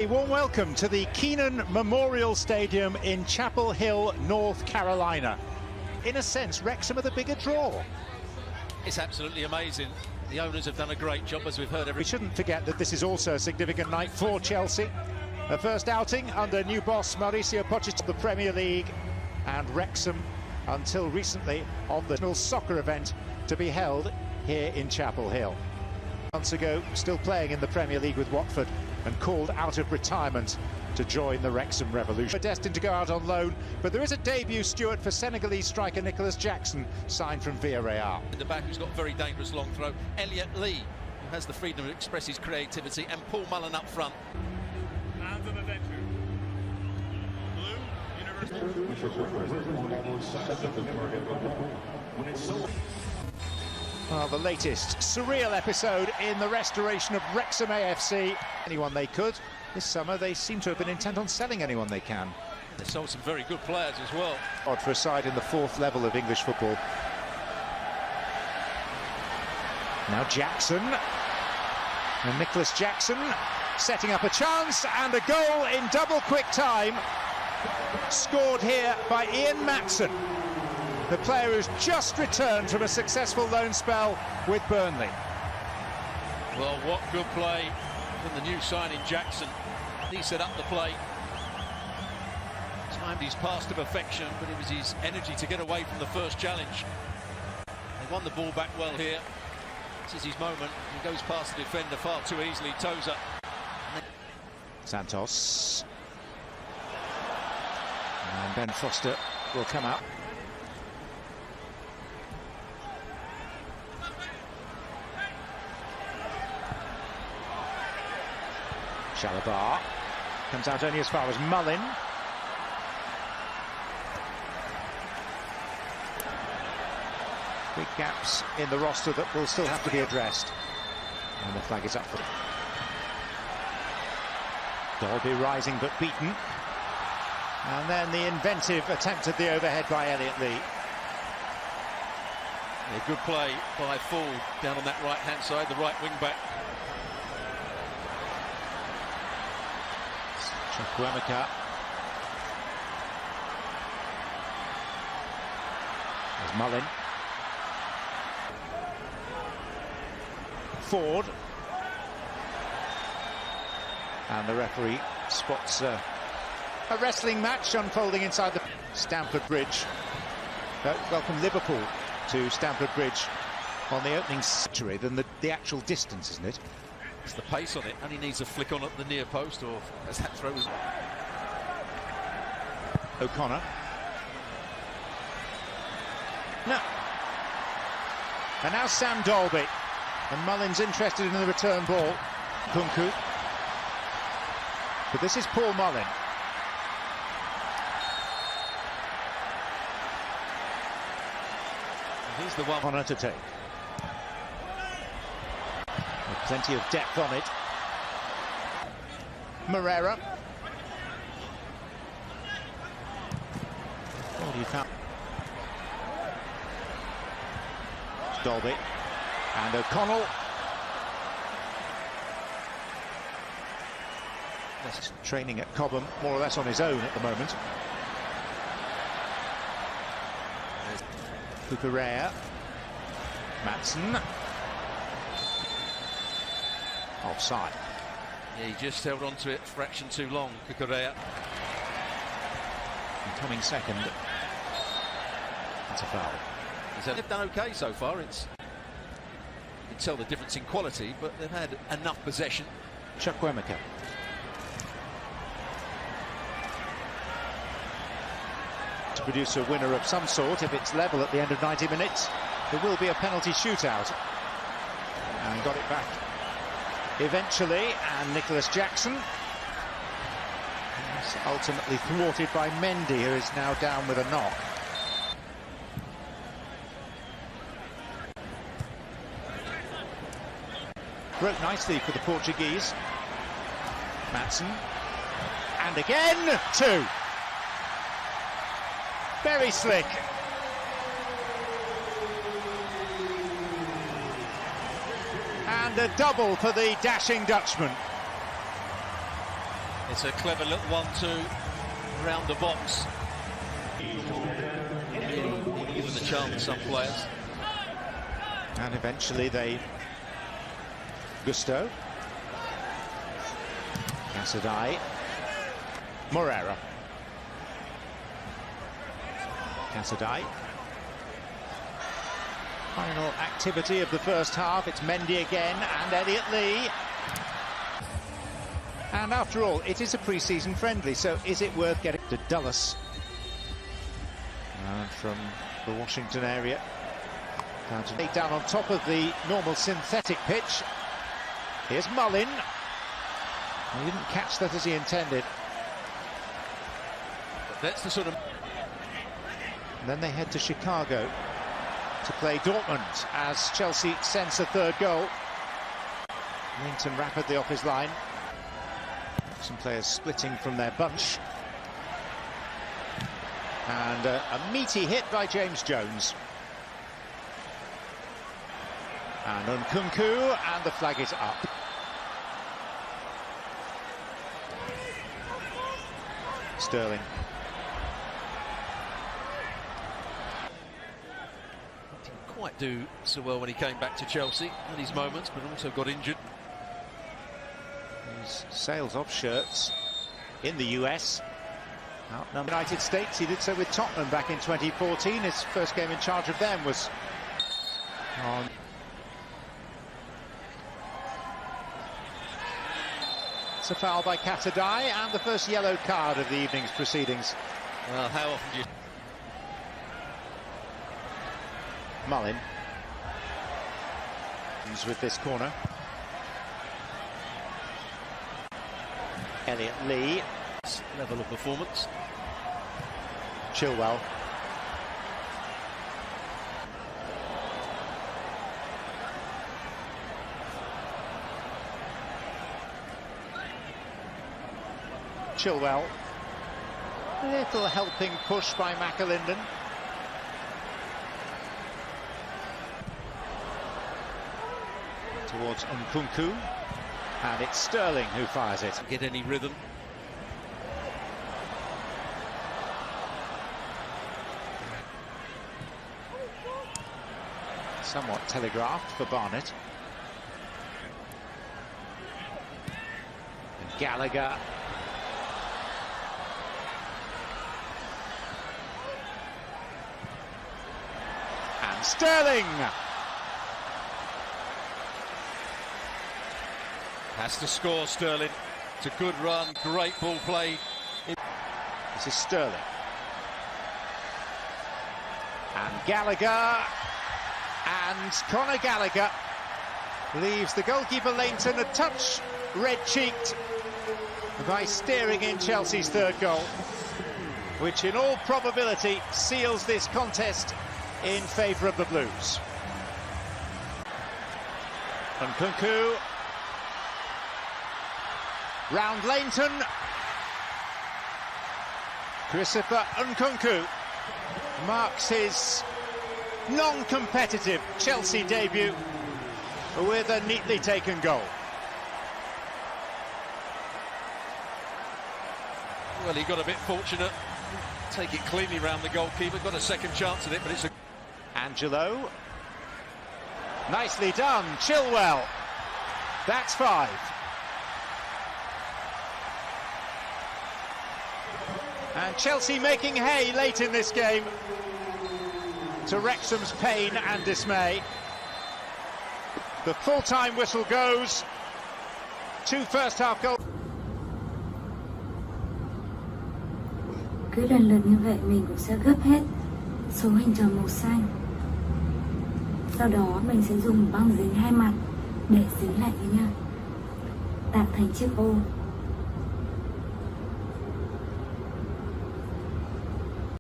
A warm welcome to the Keenan Memorial Stadium in Chapel Hill, North Carolina. In a sense, Wrexham are the bigger draw. It's absolutely amazing. The owners have done a great job, as we've heard. We shouldn't forget that this is also a significant night for Chelsea. A first outing under new boss Mauricio Pochettino, the Premier League, and Wrexham, until recently, on the national soccer event to be held here in Chapel Hill. Months ago, still playing in the Premier League with Watford, and called out of retirement to join the Wrexham Revolution. Destined to go out on loan, but there is a debut Stuart for Senegalese striker Nicholas Jackson, signed from Villarreal. In the back, who's got a very dangerous long throw, Elliot Lee, who has the freedom to express his creativity, and Paul Mullen up front. Hands on the bench. Blue, The latest surreal episode in the restoration of Wrexham AFC. Anyone they could. This summer they seem to have been intent on selling anyone they can. They sold some very good players as well. Odd for a side in the fourth level of English football. Now Jackson. And Nicholas Jackson setting up a chance, and a goal in double quick time. Scored here by Ian Matson, the player who's just returned from a successful loan spell with Burnley. Well, what good play from the new signing Jackson. He set up the play. Timed his pass to perfection, but it was his energy to get away from the first challenge. They won the ball back well here. This is his moment. He goes past the defender far too easily. Toes up. Santos. And Ben Foster will come out. Shalabar comes out only as far as Mullin. Big gaps in the roster that will still have to be addressed. And the flag is up for Dolby rising but beaten. And then the inventive attempt at the overhead by Elliot Lee. A good play by Ford down on that right-hand side, the right wing-back. Chukwuemeka. There's Mullin. Ford. And the referee spots a wrestling match unfolding inside the Stamford Bridge. Welcome Liverpool to Stamford Bridge on the opening century than the actual distance, isn't it? It's the pace on it, and he needs a flick on at the near post, or as that throw was. O'Connor. No. And now Sam Dolby. And Mullin's interested in the return ball. Kunku. But this is Paul Mullin. He's the one O'Connor to take. Plenty of depth on it. Moreira. What do you found? Dolby. And O'Connell. That's training at Cobham, more or less on his own at the moment. Cucurella. Matson. Offside. Yeah, he just held on to it a fraction too long, Cucurella. And coming second. That's a foul. They've done okay so far. You can tell the difference in quality, but they've had enough possession. Chukwuemeka. To produce a winner of some sort, if it's level at the end of 90 minutes, there will be a penalty shootout. And got it back eventually, and Nicholas Jackson is ultimately thwarted by Mendy, who is now down with a knock. Broke nicely for the Portuguese. Matson. And again, two. Very slick. And a double for the dashing Dutchman. It's a clever little 1-2 around the box. Given the chance to some players. And eventually they... Gusto. Casadei. Moreira. Casadei. Final activity of the first half. It's Mendy again and Elliot Lee. And after all, it is a pre-season friendly, so is it worth getting to Dulles? And from the Washington area. Down on top of the normal synthetic pitch. Here's Mullin. He didn't catch that as he intended. That's the sort of... And then they head to Chicago to play Dortmund as Chelsea sends a third goal. Linton rapidly off his line. Some players splitting from their bunch. And a meaty hit by James Jones. And Nkunku, and the flag is up. Sterling. Didn't quite do so well when he came back to Chelsea. Had his moments, but also got injured. His sales of shirts in the US. Outnumbered United States, he did so with Tottenham back in 2014. His first game in charge of them was on. It's a foul by Casadei and the first yellow card of the evening's proceedings. Well, how often do you... Mullin with this corner. Elliot Lee. Level of performance. Chilwell. Chilwell. Little helping push by McAlinden. Towards Nkunku. And it's Sterling who fires it. Get any rhythm. Somewhat telegraphed for Barnett. And Gallagher. And Sterling. Has to score, Sterling. It's a good run, great ball played. This is Sterling. And Gallagher. And Conor Gallagher leaves the goalkeeper Leighton a touch red-cheeked by steering in Chelsea's third goal, which in all probability seals this contest in favour of the Blues. Nkunku. Round Leighton. Christopher Nkunku marks his non-competitive Chelsea debut with a neatly taken goal. Well, he got a bit fortunate. Take it cleanly round the goalkeeper. Got a second chance at it, but it's a... Angelo. Nicely done. Chilwell. That's 5. And Chelsea making hay late in this game, to Wrexham's pain and dismay. The full-time whistle goes. 2 first-half goals. Cứ lần lượt như vậy mình cũng sẽ gấp hết số hình tròn màu xanh. Sau đó mình sẽ dùng băng dính 2 mặt để dính lại với nhau, tạo thành chiếc ô.